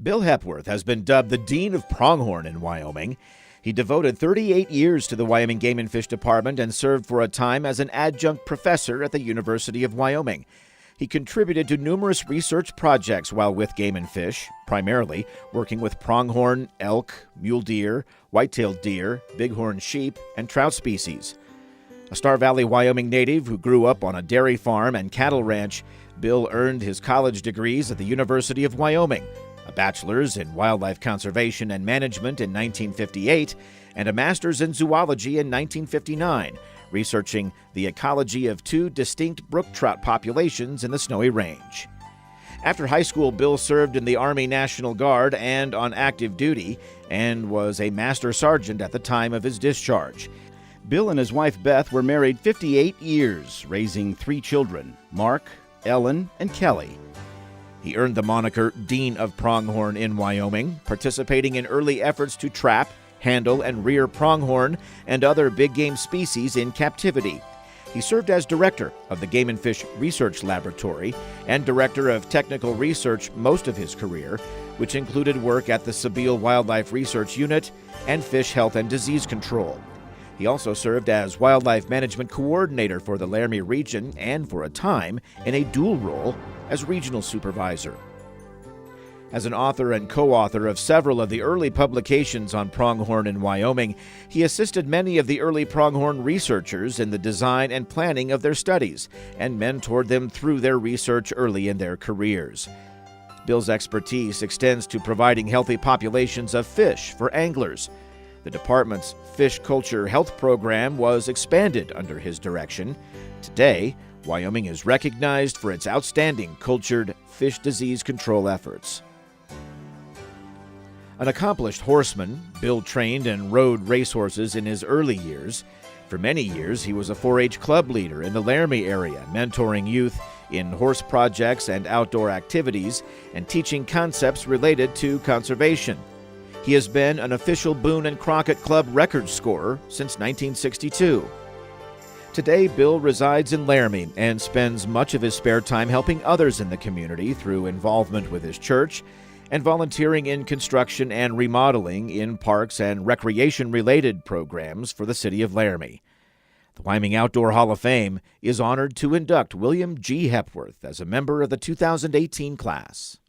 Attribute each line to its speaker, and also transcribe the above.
Speaker 1: Bill Hepworth has been dubbed the Dean of Pronghorn in Wyoming. He devoted 38 years to the Wyoming Game and Fish Department and served for a time as an adjunct professor at the University of Wyoming. He contributed to numerous research projects while with Game and Fish, primarily working with pronghorn, elk, mule deer, white-tailed deer, bighorn sheep, and trout species. A Star Valley, Wyoming native who grew up on a dairy farm and cattle ranch, Bill earned his college degrees at the University of Wyoming, a bachelor's in wildlife conservation and management in 1958, and a master's in zoology in 1959, researching the ecology of two distinct brook trout populations in the Snowy Range. After high school, Bill served in the Army National Guard and on active duty, and was a master sergeant at the time of his discharge. Bill and his wife Beth were married 58 years, raising 3 children, Mark, Ellen, and Kelly. He earned the moniker Dean of Pronghorn in Wyoming, participating in early efforts to trap, handle, and rear pronghorn and other big game species in captivity. He served as director of the Game and Fish Research Laboratory and director of technical research most of his career, which included work at the Sybille Wildlife Research Unit and Fish Health and Disease Control. He also served as wildlife management coordinator for the Laramie Region and, for a time, in a dual role as regional supervisor. As an author and co-author of several of the early publications on pronghorn in Wyoming, he assisted many of the early pronghorn researchers in the design and planning of their studies and mentored them through their research early in their careers. Bill's expertise extends to providing healthy populations of fish for anglers. The department's fish culture health program was expanded under his direction. Today, Wyoming is recognized for its outstanding cultured fish disease control efforts. An accomplished horseman, Bill trained and rode racehorses in his early years. For many years, he was a 4-H club leader in the Laramie area, mentoring youth in horse projects and outdoor activities and teaching concepts related to conservation. He has been an official Boone and Crockett Club record scorer since 1962. Today, Bill resides in Laramie and spends much of his spare time helping others in the community through involvement with his church and volunteering in construction and remodeling in parks and recreation-related programs for the city of Laramie. The Wyoming Outdoor Hall of Fame is honored to induct William G. Hepworth as a member of the 2018 class.